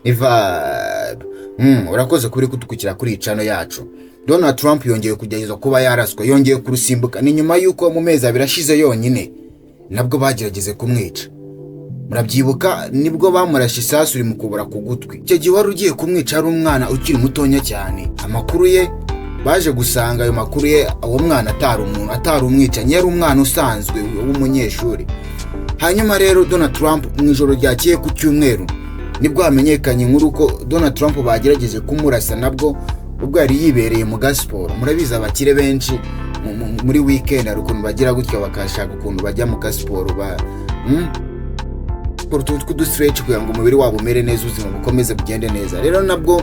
Niba urakoze kuri kutukukira kuri channel yacu. Donald Trump yongeye kugerageza kuba yaraswa, yongeye kurusimbuka. Ni nyuma yuko mu mezi abirashize yonyine nabwo bagerageze kumwica. Murabyibuka nibwo bamurashe isasu uri mukubura ku gutwi. Icyo gihe wari ugiye kumwica ari umwana ukiri mutonya cyane. Amakuru ye baje gusanga ayo makuru ye uwo mwana atari umwicanyi, yari umwana usanzwe w'umunyeshuri. Hanyuma rero Donald Trump mu ijoro ryakeye ku cyumweru nibwo hamenyekanye inkuru ko Donald Trump bagerageje kumurasa nabwo ubwo yari yibereye mu gasiporo. Murabiza abakire benshi muri weekend ari ukuntu bagira gutyo bakashaka ukuntu bajya mu gasiporo utu stretch kugira ngo umubiri wabo umere neza, ubuzima bukomeze bugende neza. Rero nabwo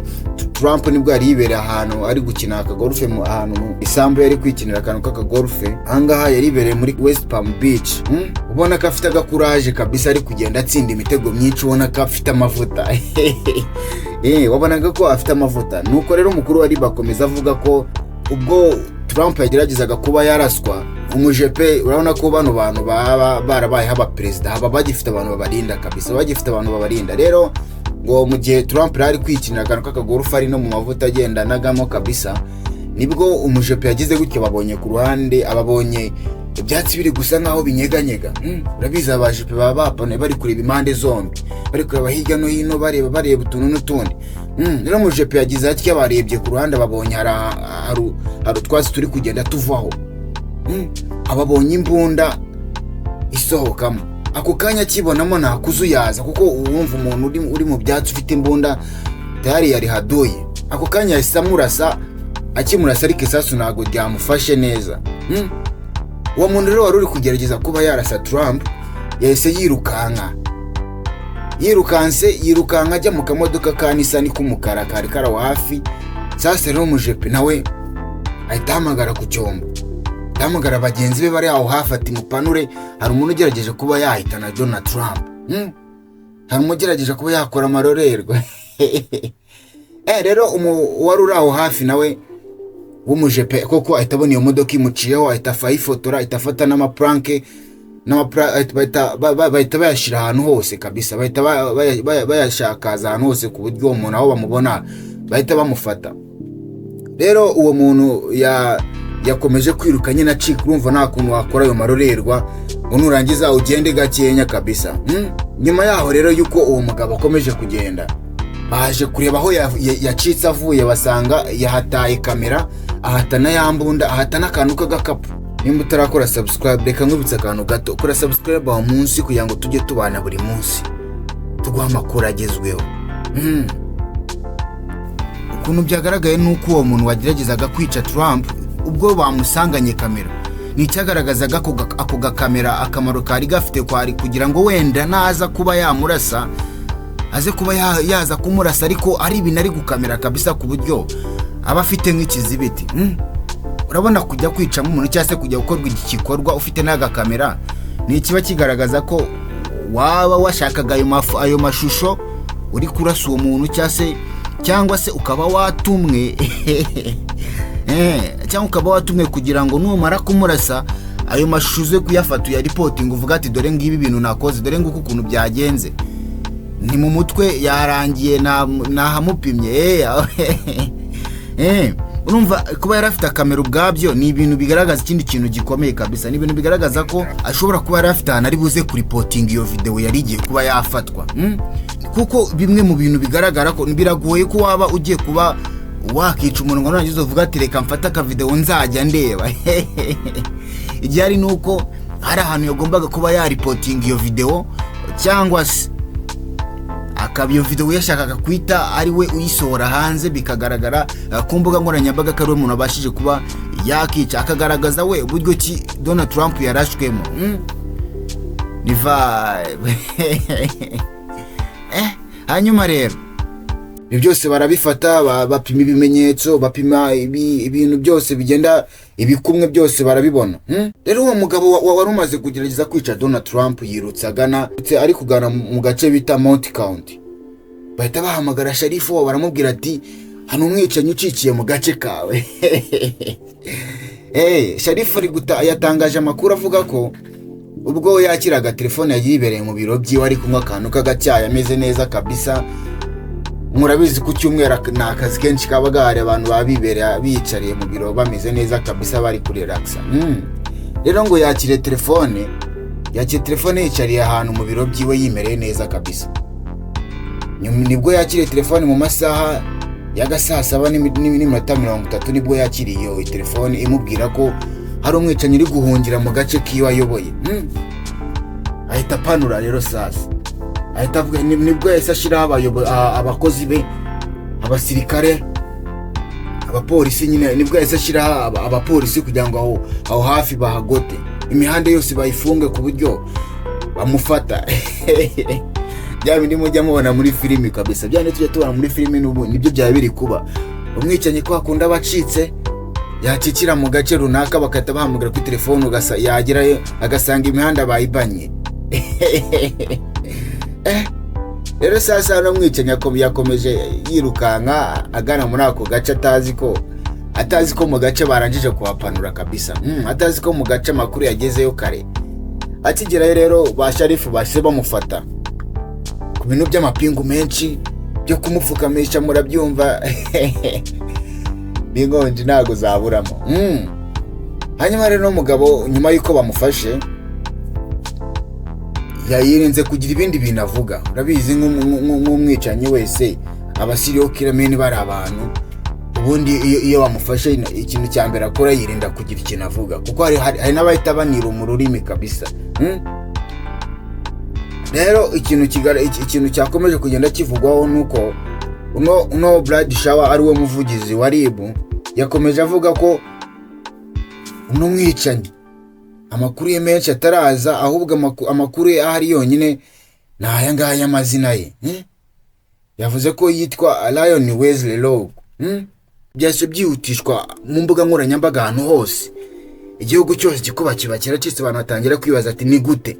Trump nibwo yari yibereye ahantu ari gukina golf mu ahantu isambu yari kwikinira akantu golf. Ahangaha yari yibereye muri West Palm Beach. Ubona ko afite agakuraje kabisa, ari kugenda atsinda imitego myinshi, ubona ko afite amavuta. Wabonaga ko afite amavuta. Nuko rero umukuru wari bakomeza avuga ko ubwo Trump yageragezaga kuba yaraswa umujepe, urabona ko bano bantu barabaye haba president haba bagifite abantu babarinda kabisa, bagifite abantu babarinda. Rero ngo mu gihe Trump yari kwikinira akantu k'akagolf ari no mu mavuta agenda nagamo kabisa, nibwo umujepe yagize gutyo babonye ku ruhande, ababonye ibyatsi biri gusa nkaho binyeganyega. Urabiza abajepe bapone bari kureba impande zombi, bari kureba hirya no hino, bareba utuntu n'utundi. Rero umujepe yagize ati barebye ku ruhande babonye hari utwatsi turi kugenda tuvaho. Ababonye imbunda isohokamo. Ako kanya kibonamo nta kuzuyaza, kuko uwumva umuntu uri mu byatsi ufite imbunda tayari yari hadoye. Ako kanya yahise amurasa, akimurasa ariko isasu ntago ryamufashe neza. Uwo muntu rero wari uri kugerageza kuba yarasa Trump yahise yirukanka ajya mu kamodoka ka Nissan k'umukara kari karawa hafi. Sasa rero umujepe nawe ahita ahamagara ku cyombo, ahamagara bagenzi be bari aho hafi ati mupanure, hari umuntu ugerageje kuba yahitana Donald Trump. Hari umugerageje kuba yakora amarorerwa. Rero wari uri aho hafi nawe w'umujepe koko ahita abona iyo modoka imuciyeho, ahita afayifotora, ahita afata n'amapranke bahita bayashyira ahantu hose kabisa, bahita bayashakaza ahantu hose ku buryo umuntu aho bamubona bahita bamufata. Rero uwo muntu yakomeje kwiruka nyine acika, urumva nta kuntu wakora ayo marorerwa ngo nurangiza ugende gakenya kabisa. Nyuma yaho rero yuko uwo mugabo akomeje kugenda, baje kureba aho yacitse avuye, basanga yahataye kamera, ahatana yambunda, ahatana akantu k'agakapu. Nimba utarakora subscribe, reka nkubitse akantu gato, kora subscribe aho munsi kugira ngo tujye tubana buri munsi tuguha amakuru agezweho. Ukuntu byagaragaye nuko uwo muntu wageragezaga kwica Trump ubwo bamusanganye kamera, nicyagaragazaga ako gakamera akamaro kari gafite kwari kugira ngo wenda naza kuba yamurasa aze kuba yaza kumurasa ariko ari ibintu ari gukamera kabisa ku buryo aba afite nk'ikizibiti. Urabona kujya kwica umuntu cyangwa se kujya gukorwa igikorwa ufite n'agakamera ni kiba kigaragaza ko waba washakaga ayo mashusho uri kurasa uwo muntu cyangwa se ukaba watumwe cyangwa ukaba watumwe kugira ngo numara kumurasa ayo mashusho uze kuyafata ya reporting uvuga ati dore ngibi bintu nakoze, dore nguko ukuntu byagenze, ni mu mutwe yarangiye nahamupimye. Urumva kuba yarafite kamera ubwabyo ni ibintu bigaragaza ikindi kintu gikomeye kabisa, ni ibintu bigaragaza ko ashobora kuba yarafite ahantu ari buze kuripotinga iyo video yari igiye kuba yafatwa. Kuko bimwe mu bintu bigaragara ko biragoye ko waba ugiye kuba wakica umuntu ngo narangiza uvuga ati reka mfata ka video nzajya ndeba. Igihe ari nuko hari ahantu yagombaga kuba yaripotinga iyo video, cyangwa se akabyo video yashakaga kwita ari we uyisohora hanze bikagaragara ku mbuga nkoranyambaga ko ari umuntu abashije kuba yakica, akagaragaza we uburyo ki Donald Trump yarashwemo. Ni vibe. Hanyuma rero ibi byose barabifata, bapima ibimenyetso, bapima ibintu byose bigenda ibikumwe byose barabibona. Rero uwo mugabo wari umaze kugerageza kwica Donald Trump yirutse agana ari kugana mu gace bita Mount County. Bahita bahamagara sherifu wabo baramubwira ati hano umwicanyi ucikiye mu gace kawe. Sherifu yatangaje amakuru avuga ko ubwo yakiraga telefone yayibereye mu biro byiwe ari kunywa akantu k'agacyayi ameze neza kabisa. Murabizi ku cyumweru ni akazi kenshi kaba gahari, abantu babibereye biyicariye mu biro bameze neza kabisa bari kurelaxa. Rero ngo yakire telefone yicariye ahantu mu biro byiwe yimereye neza kabisa. Nibwo yakiriye telefone mu masaha y'agasaa 7:30 nibwo yakiriye iyo telefone imubwira ko hari umwicanyi uri guhungira mu gace kiwe ayoboye. Ahita apanura rero sasa, ahita avuga, nibwo yahise ashyiraho abakozi be, abasirikare, abapolisi nyine, nibwo yahise ashyiraho abapolisi kugira ngo aho hafi bahagote, imihanda yose bayifunge ku buryo bamufata. Bya bindi mujya mubona muri filimi kabisa, bya tujya tubona muri filimi nibyo byaba biri kuba. Umwicanyi ko akunda abacitse yakikira mu gace runaka bakata bahamagara kuri telefone, yagerayo agasanga imihanda bayibanye. Rero sasa no mwicanyi yakomeje yirukanka agana muri ako gace atazi ko mu gace barangije kuhapanura kabisa. Atazi ko mu gace amakuru yagezeyo kare. Akigerayo rero ba sharifu base bamufata ku bintu by'amapingu menshi byo kumupfukamisha, murabyumva. N'inkonji ntago zaburamo. Hanyuma rero umugabo nyuma yuko bamufashe yayirinze kugira ibindi bintu avuga. Urabizi nk'umwicanyi wese abasiriyo kirameni bari abantu, ubundi iyo bamufashe ikintu cya mbere akora yirinda kugira ikintu avuga, kuko hari n'abahita banira mu rurimi kabisa. Rero ikintu cyakomeje kugenda kivugwaho nuko uno Brad Shawa ari we muvugizi wa Niba yakomeje avuga ko uno mwicanyi amakuru ye menshi ataraza, ahubwo amakuru ye ahari yonyine ni aya ngaya amazina ye. Yavuze ko yitwa Lion Wesley Log. Byase byihutishwa mu mbuga nkoranyambaga ahantu hose, igihugu cyose kikuba kibakira cyose, abantu batangira kwibaza ati ni gute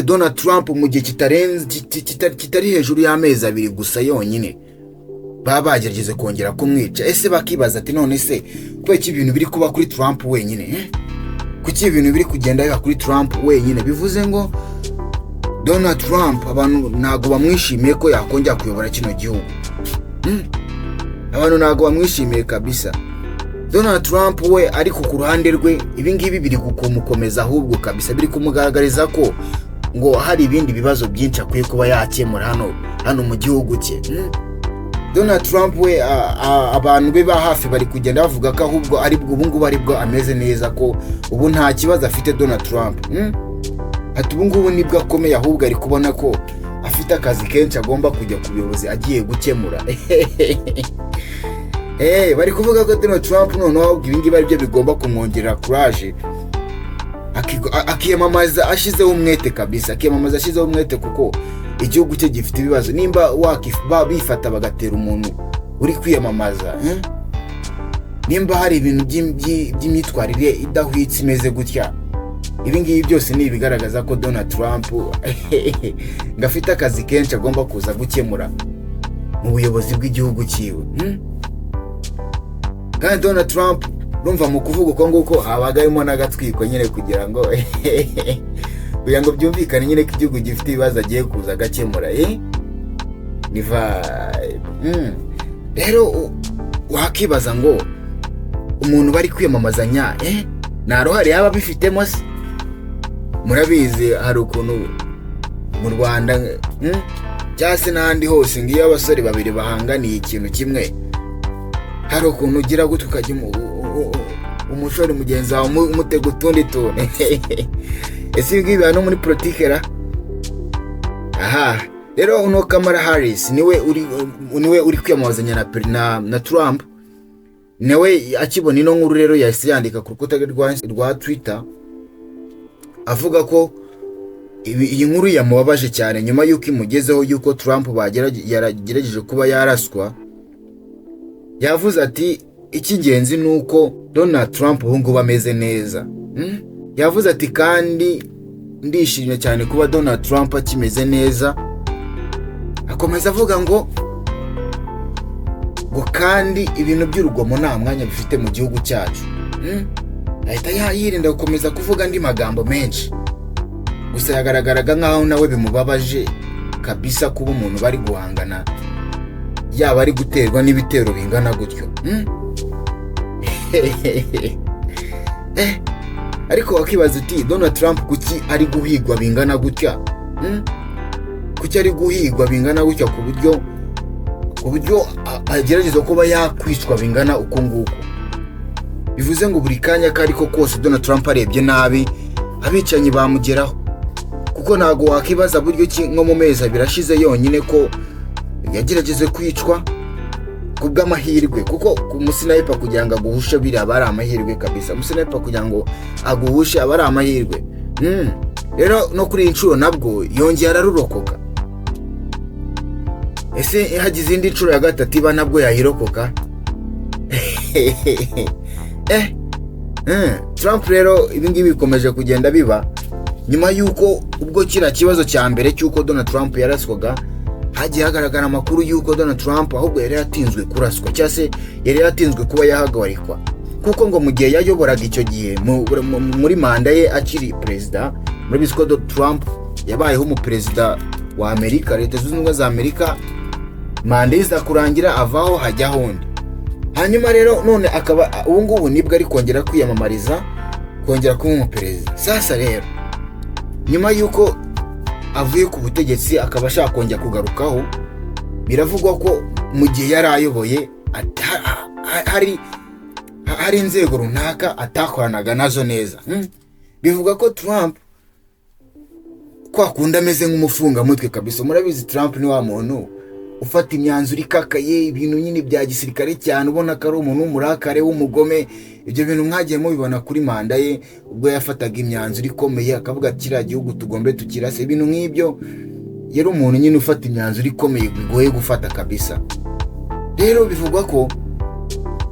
Donald Trump mu gihe kitari hejuru y'amezi 2 gusa yonyine baba bagerageze kongera kumwica. Ese bakibaza ati none se kweki ibintu biri kuba kuri Trump wenyine, kuki ibintu biri kugenda biba kuri Trump wenyine? Bivuze ngo Donald Trump abantu ntago bamwishimiye ko yakongera kuyobora kino gihugu. Abantu ntago bamwishimiye kabisa. Donald Trump we ariko ku ruhande rwe ibingibi biri kumukomeza, ahubwo kabisa biri kumugaragariza ko ngo hari ibindi bibazo byinshi akwiye kuba yakemura hano mu gihugu cye. Donald Trump we abantu be ba hafi bari kugenda bavuga ko ahubwo ubungubu aribwo ameze neza, ko ubu nta kibazo afite Donald Trump. Ati ubungubu nibwo akomeye, ahubwo ari kubona ko afite akazi kenshi agomba kujya ku buyobozi agiye gukemura. Bari kuvuga ko Donald Trump noneho ibingibi ari byo bigomba kumwongerera courage, akiyamamaza ashizeho umwete kabisa, akiyamamaza ashizeho umwete, kuko igihugu cye gifite ibibazo. Nimba bifata bagatera umuntu uri kwiyamamaza, nimba hari ibintu by'imyitwarire idahwitse imeze gutya, ibingibi byose ni ibigaragaza ko Donald Trump ngafite akazi kenshi agomba kuza gukemura mu buyobozi bw'igihugu cyiwe. Kandi Donald Trump rumva mu kuvuga uko nguko abagayemo n'agatwiko nyine kugira ngo byumvikane nyine ko igihugu gifite ibibazo agiye kuza agakemura. Niba rero wakibaza ngo umuntu bari kwiyamamazanya nta ruhare yaba bifitemo se? Murabizi hari ukuntu mu Rwanda cyangwa se n'ahandi hose ngiyo abasore babiri bahanganiye ikintu kimwe, hari ukuntu ugira gutyo ukajya umushori mugenzi wawe umutega utundi tuntu. Ese ibi ngibi no muri politike ra? Rero uno Kamala Harris niwe uri kwiyamamazanya na Trump. Nawe akibona ino nkuru rero yahise yandika ku rukuta rwa Twitter avuga ko iyi nkuru yamubabaje cyane nyuma yuko imugezeho yuko Trump yagerageje kuba yaraswa. Yavuze ati icy'ingenzi nuko Donald Trump ubu ngubu ameze neza. Yavuze ati kandi ndishimye cyane kuba Donald Trump akimeze neza. Akomeza avuga ngo kandi ibintu by'urugomo nta mwanya bifite mu gihugu cyacu. ahita yirinda gukomeza kuvuga andi magambo menshi. Gusa yagaragaraga nkaho nawe bimubabaje kabisa kuba umuntu bari guhangana yaba ari guterwa n'ibitero bingana gutyo. Ariko wakibaza uti Donald Trump kuki ari guhigwa bingana gutya? Kuki ari guhigwa bingana gutya ku buryo agerageza kuba yakwicwa bingana uko nguko? Bivuze ngo buri kanya kariko kose Donald Trump arebye nabi abicanyi bamugeraho. Kuko ntago wakibaza buryo ki nko mu mezi birashize yonyine ko yagerageze kwicwa kubw'amahirwe, kuko umusinayipa kugira ngo aguhushe biriya bari amahirwe kabisa. Umusinayipa kugira ngo aguhushe aba ari amahirwe. Rero no kuri inshuro nabwo yongeye ararurokoka. Ese hagize indi nshuro ya gatatu iba nabwo yahirokoka? Trump rero ibingibi bikomeje kugenda biba nyuma yuko ubwo kira kibazo cya mbere cyuko Donald Trump yaraswaga hagiye hagaragara amakuru yuko Donald Trump ahubwo yari yatinzwe kuraswa cyangwa se yari yatinzwe kuba yahagarikwa, kuko ngo mu gihe yayoboraga icyo gihe muri manda ye akiri perezida. Murabizi ko Donald Trump yabayeho umuperezida wa Amerika, Leta Zunze Ubumwe za Amerika, manda iza kurangira avaho hajyaho undi. Hanyuma rero none akaba ubu ngubu nibwo ari kongera kwiyamamariza kongera kuba umuperezida. Sasa rero nyuma yuko avuye ku butegetsi akaba ashaka kongera kugarukaho, biravugwa ko mu gihe yari ayoboye hari inzego runaka atakoranaga nazo neza. Bivuga ko Trump kwa kunda ameze nk'umufungamutwe kabisa. Murabizi Trump ni wa muntu ufata imyanzuro ikakaye, ibintu nyine bya gisirikare cyane, ubona ko ari umuntu w'umurakare w'umugome. Ibyo bintu mwagiye mubibona kuri manda ye ubwo yafataga imyanzuro ikomeye akavuga ati kiriya gihugu tugombe tukirase, ibintu nk'ibyo. Yari umuntu nyine ufata imyanzuro ikomeye bigoye gufata kabisa. Rero bivugwa ko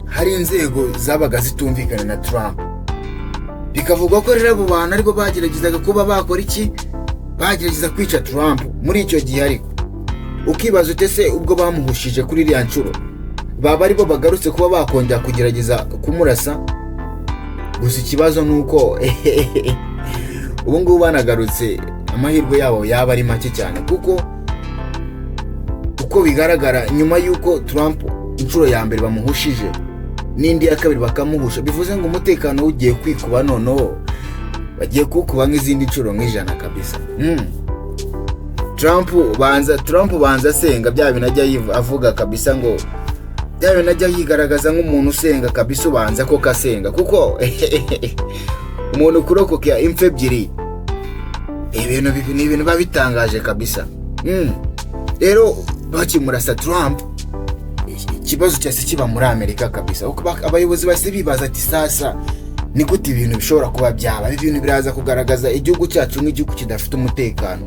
hari inzego zabaga zitumvikana na Trump, bikavugwa ko rero abo bantu ariko bageragezaga kuba bakora iki, bagerageza kwica Trump muri icyo gihe. Ariko ukibaza utese ubwo bamuhushije kuri iriya nshuro baba aribo bagarutse kuba bakongera kugerageza kumurasa? Gusa ikibazo nuko ubu ngubu banagarutse amahirwe yabo yaba ari make cyane, kuko uko bigaragara nyuma yuko Trump inshuro ya mbere bamuhushije n'indi ya kabiri bakamuhusha, bivuze ngo umutekano ugiye kwikuba, noneho bagiye kukuba nk'izindi nshuro nk'ijana kabisa. Trump banza asenga bya bintu ajya avuga kabisa, ngo bya bintu ajya yigaragaza nk'umuntu usenga kabisa, ubanza ko kasenga, kuko umuntu kurokoka impfu ebyiri ibintu biba bitangaje kabisa. Rero bakimurasa Trump ikibazo cyose kiba muri Amerika kabisa. Abayobozi base bibaza ati sasa ni gute ibintu bishobora kuba byaba, ibintu biraza kugaragaza igihugu cyacu nk'igihugu kidafite umutekano.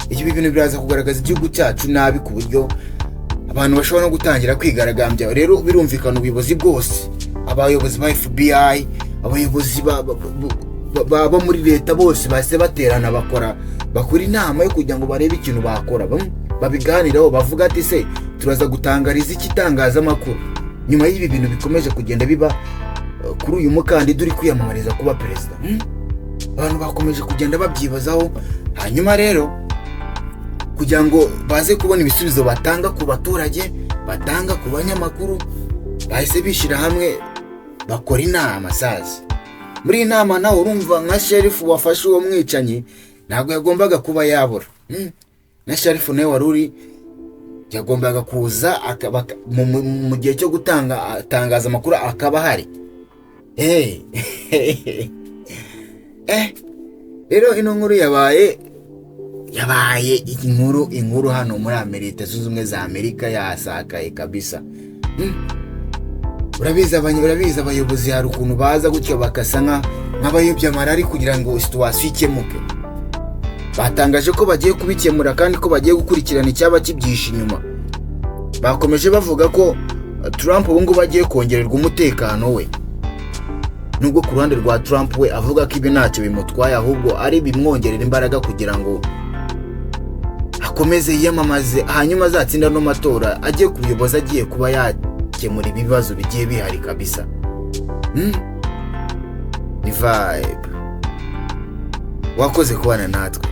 Ibyo bintu biraza kugaragaza igihugu cyacu nabi ku buryo abantu bashobora no gutangira kwigaragambya. Rero birumvikana ubuyobozi bwose, abayobozi ba FBI, abayobozi baba muri leta bose base baterana bakora inama yo kugira ngo barebe ikintu bakora, babiganiraho, bavuga ati se turaza gutangariza iki itangazamakuru nyuma y'ibi bintu bikomeje kugenda biba kuri uyu mukandida uri kwiyamamariza kuba perezida. Abantu bakomeje kugenda babyibazaho. Hanyuma rero kugira ngo baze kubona ibisubizo batanga ku baturage, batanga ku banyamakuru, bahise bishyira hamwe bakora inama. Sazi muri iyi nama nawe urumva nka sherifu wafashe uwo mwicanyi ntabwo yagombaga kuba yabura. Na sherifu nawe wari uri yagombaga kuza mu gihe cyo gutangaza amakuru akaba hari. Rero ino nkuru yabaye inkuru hano muri Amerika Zunze Ubumwe za Amerika, yasakaye kabisa. Urabizi abayobozi hari ukuntu baza gutyo bakasa nk'abayobya marari kugira ngo situation ikemuke. Batangaje ko bagiye kubikemura kandi ko bagiye gukurikirana icyaba kibyisha inyuma. Bakomeje bavuga ko Trump ubu ngubu bagiye kongererwa umutekano we, nubwo ku ruhande rwa Trump we avuga ko ibi ntacyo bimutwaye, ahubwo ari bimwongerera imbaraga kugira ngo akomeze yiyamamaze, hanyuma azatsinda no matora agiye kubiyoboza, agiye kuba yakemura ibibazo bigiye bihari kabisa. vibe. Wakoze kubana natwe.